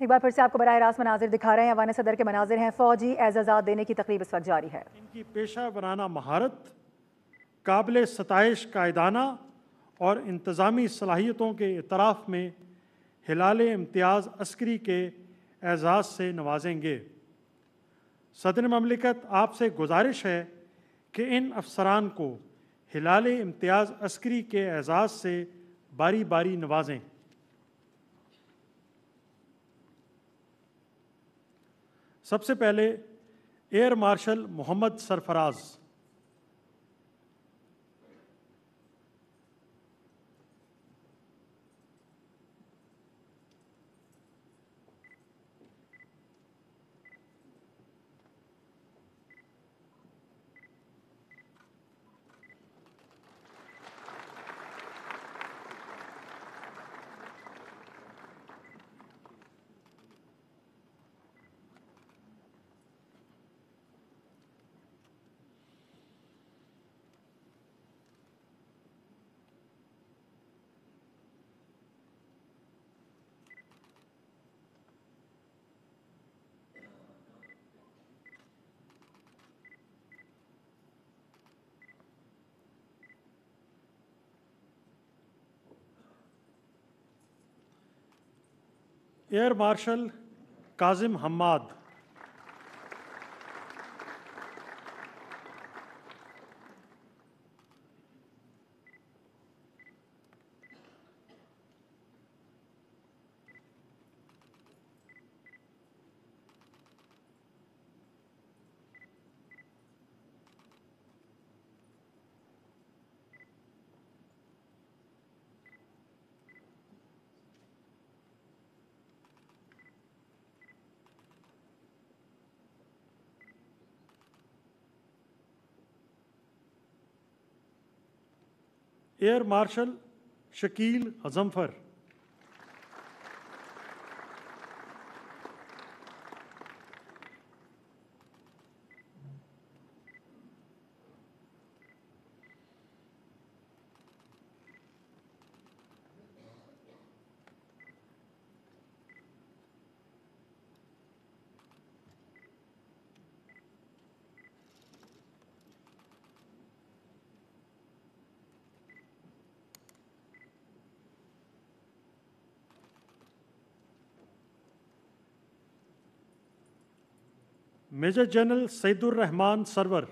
एक बार फिर से आपको बराह रास्त मनाजिर दिखा रहे हैं। अवान सदर के मनाजिर हैं। फौजी एजाज़ात देने की तकरीब इस वक्त जारी है। इनकी पेशा वराना महारत, काबिल सताइश कायदाना और इंतज़ामी सलाहियतों के इतराफ़ में हिलाल इम्तियाज़ अस्करी के एजाज़ से नवाजेंगे। सदर ममलिकत आपसे गुजारिश है कि इन अफसरान को हिलाल इम्तियाज़ अस्करी के एजाज़ से बारी बारी नवाजें। सबसे पहले air marshal Mohammad Sarfaraz. Air marshal Kazim Hammad. Air marshal Shakeel Ajamfar. Major general Saidur Rahman Sarwar.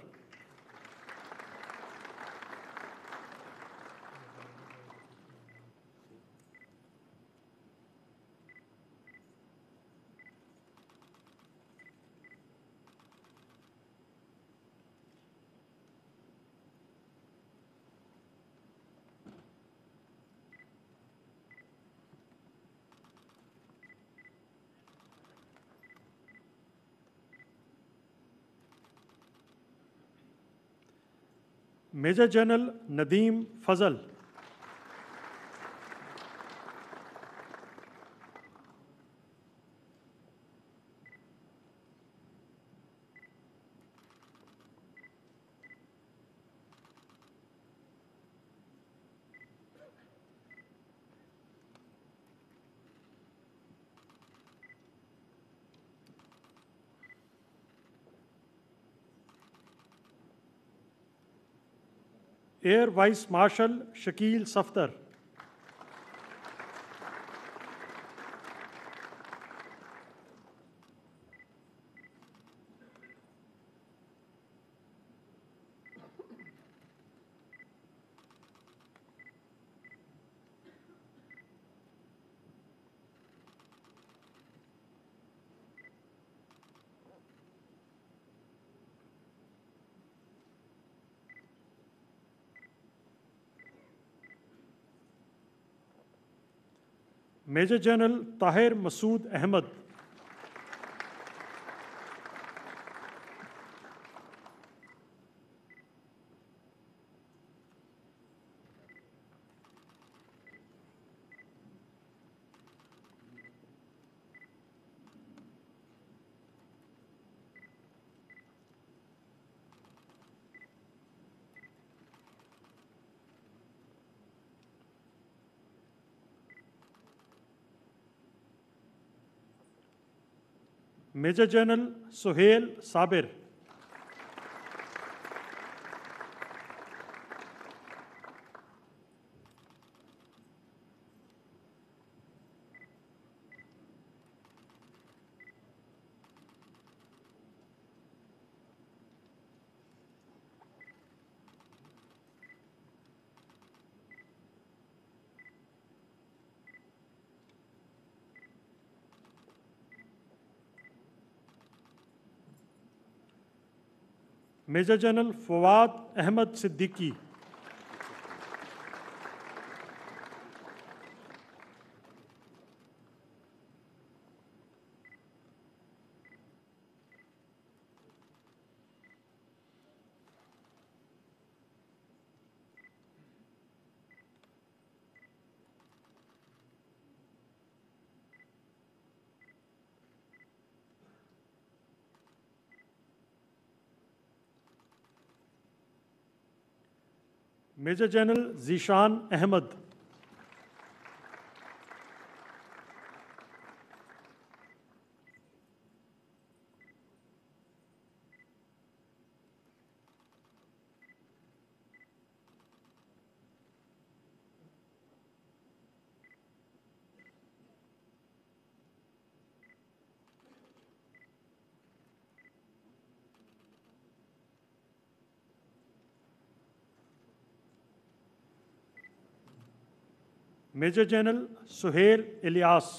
Major general Nadeem Fazal. Air vice marshal Shakeel Saftar. Major general Tahir Masood Ahmed. Major general Suhail Sabir, major general Fawad Ahmed Siddiqui, major general Zeeshan Ahmed, major general Suhail Ilyas,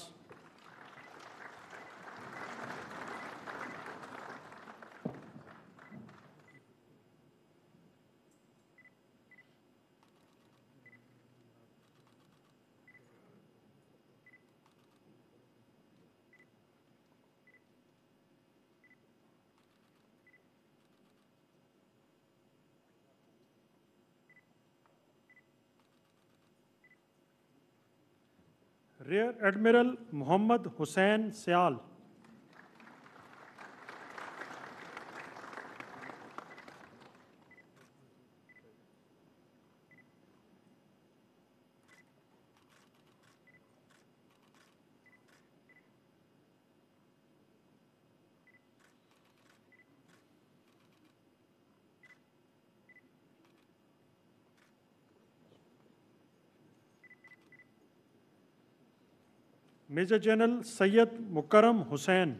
rear admiral Mohammad Hussain Sial, major general Syed Mukarram Hussain,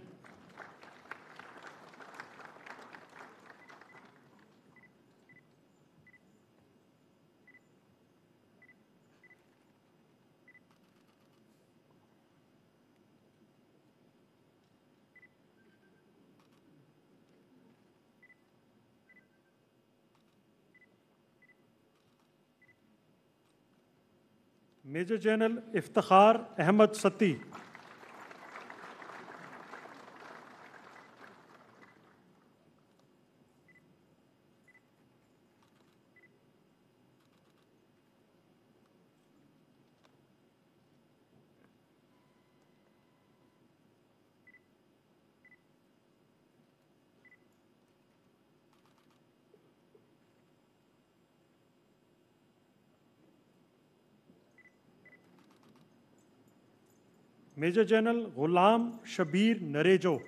major general Iftikhar Ahmed Satti, major general गुलाम Shabir Narejo,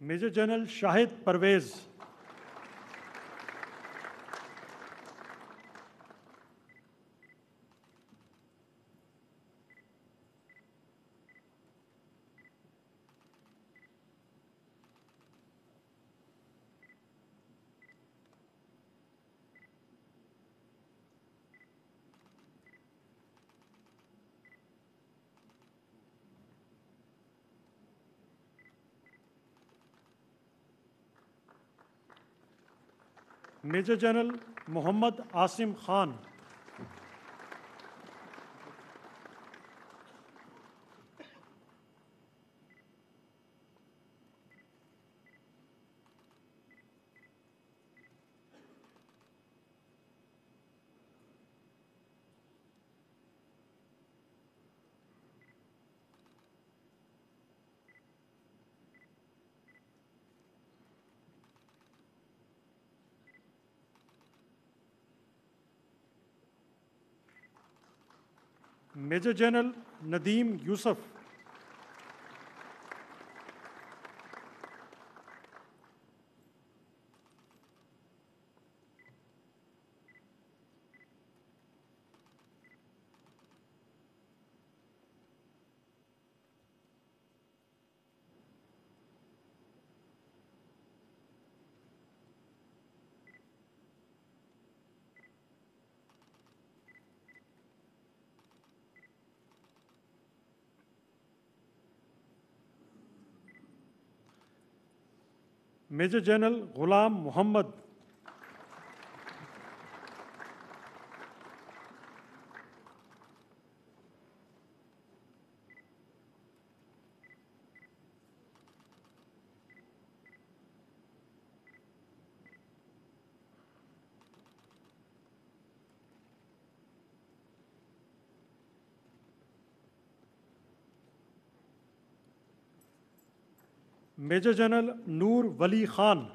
major general Shahid Parvez, major general Mohammad Asim Khan, major general Nadeem Yusuf, major general Ghulam Mohammad, major general Noor Wali Khan,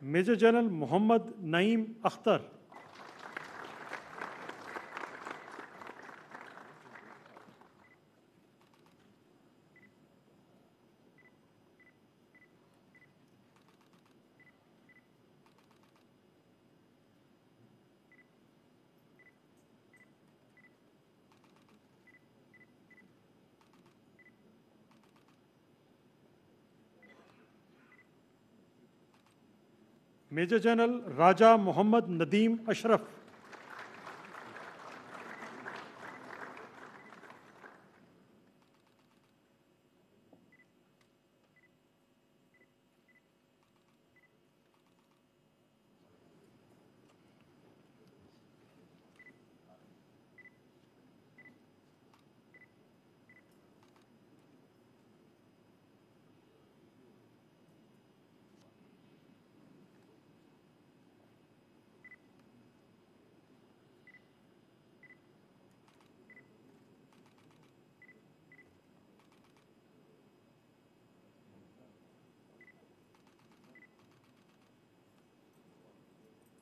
major general Mohammad Naeem Akhtar, major general Raja Mohammad Nadeem Ashraf,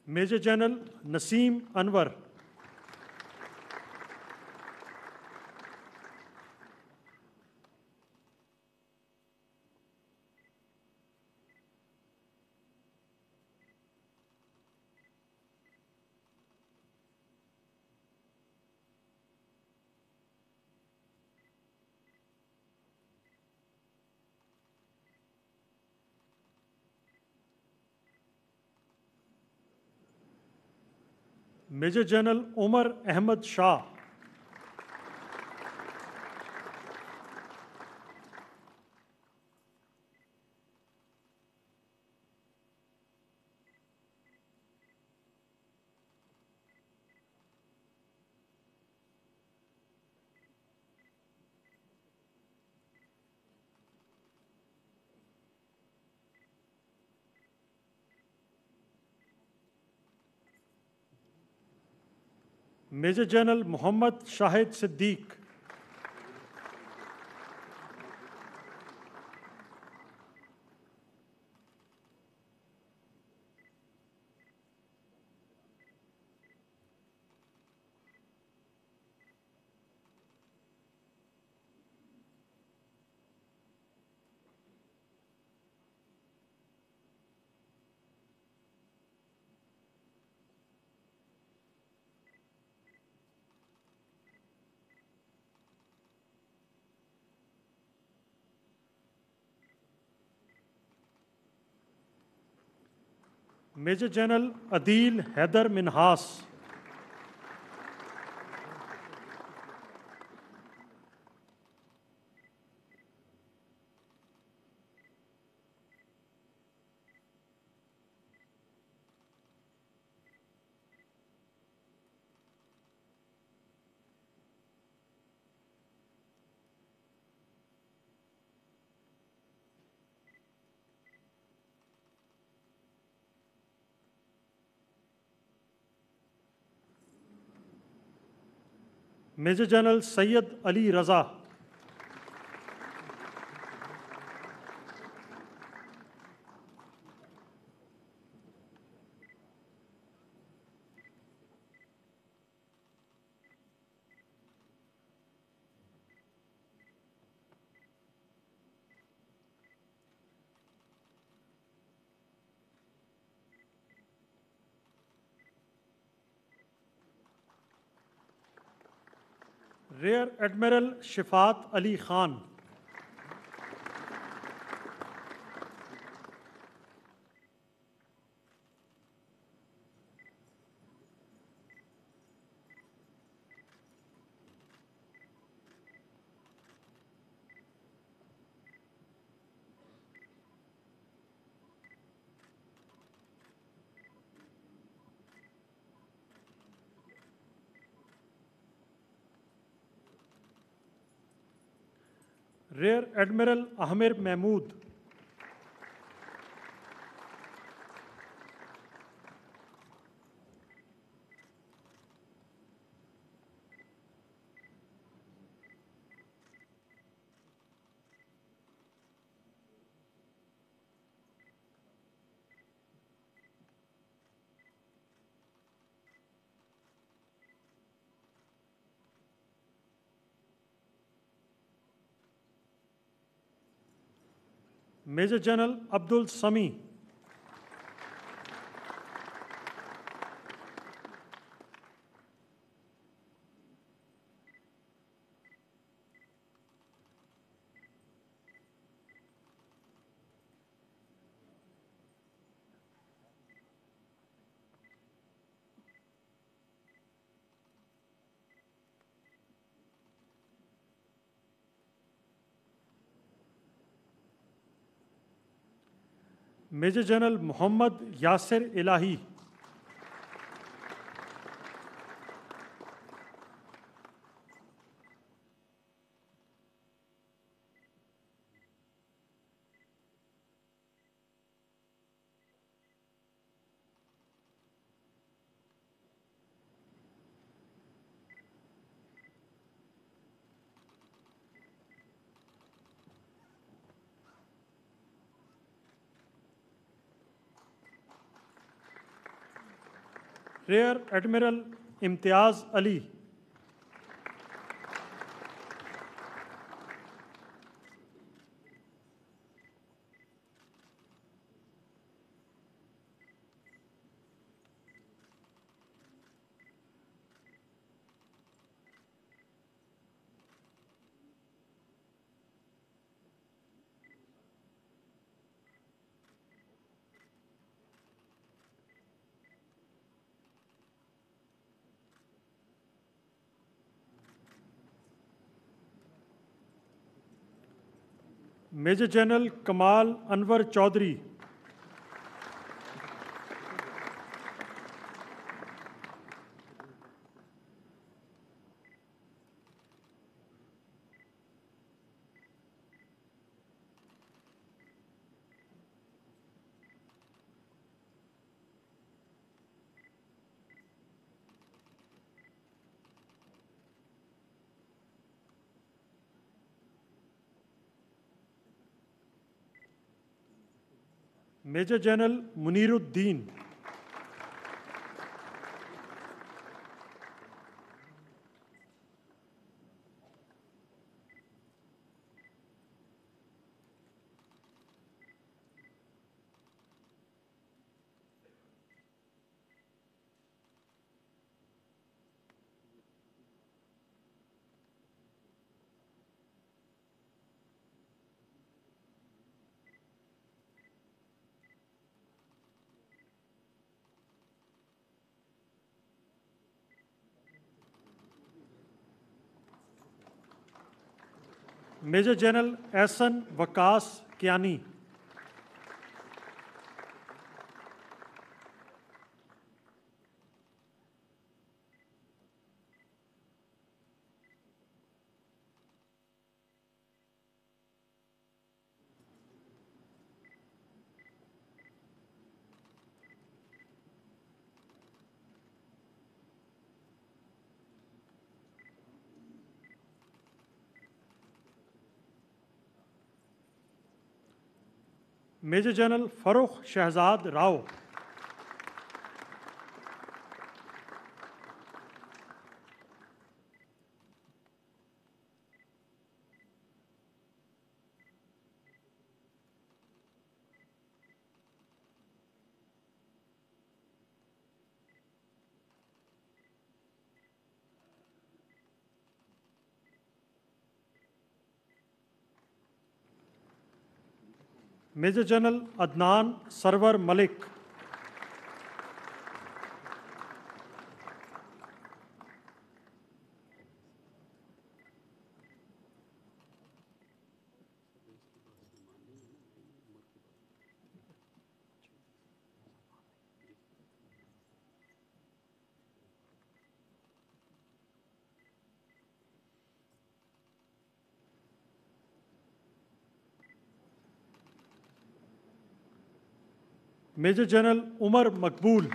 major general Naseem Anwar, major general Umar Ahmed Shah, major general Mohammad Shahid Siddique, major general Adeel Haider Minhas, major general Syed Ali Raza, rear admiral Shifat Ali Khan, rear admiral Amir Mahmood, major general Abdul Sami, major general Mohammad Yasir Elahi, rear admiral Imtiaz Ali, major general Kamal Anwar Chaudhry, major general Muniruddin, major general Ahsan Waqas Kiani, major general Farrukh Shahzad Rao, major general Adnan Sarwar Malik, major general Umar Maqbool,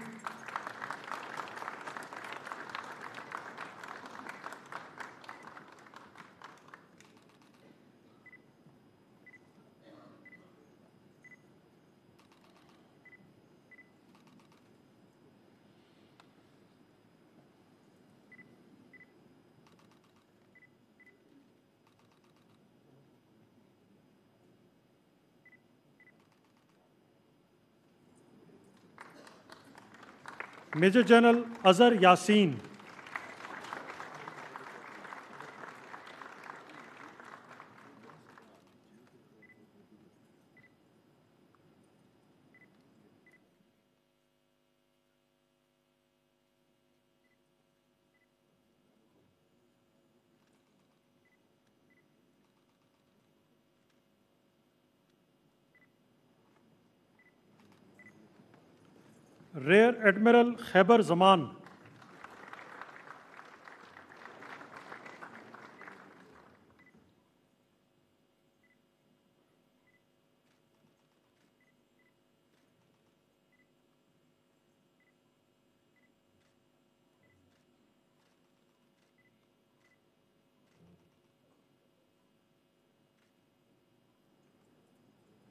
major general Azhar Yasin, rear admiral Khyber Zaman,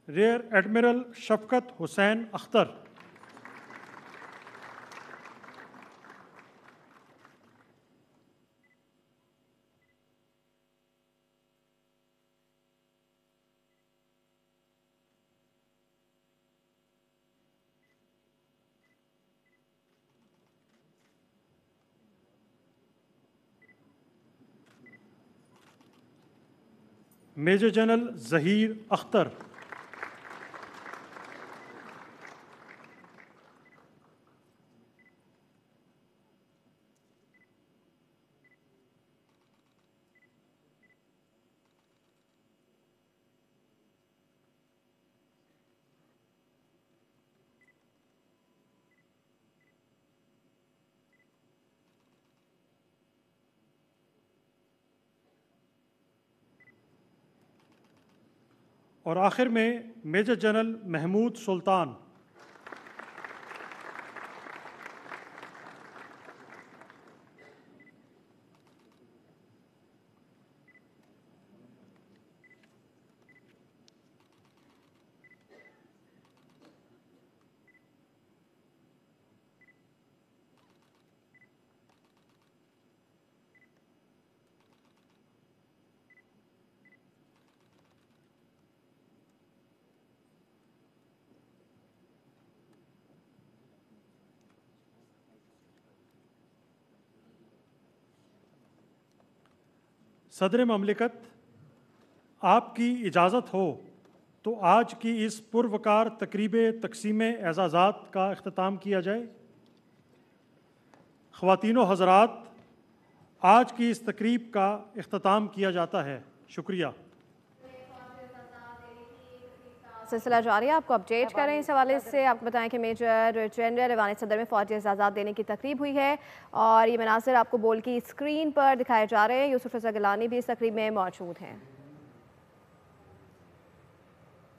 rear admiral Shafqat Hussain Akhtar, major general Zaheer Akhtar, और आखिर में major general Mahmood सुल्तान। सदर ममलिकत, आपकी इजाज़त हो तो आज की इस पुरवकार तकरीब तकसीम एजाज़ात का अख्ताम किया जाए। ख़वातीनो हज़रात, आज की इस तकरीब का अख्ताम किया जाता है। शुक्रिया। सिलसिला जारी है, आपको अपडेट करें इस हवाले से। आपको बताएं कि मेजर जनरल ऐवान सदर में फ़ौजी एजाज़ात देने की तकरीब हुई है और ये मनासिर आपको बोल की स्क्रीन पर दिखाए जा रहे हैं। यूसुफ रज़ा गिलानी भी इस तकरीब में मौजूद हैं।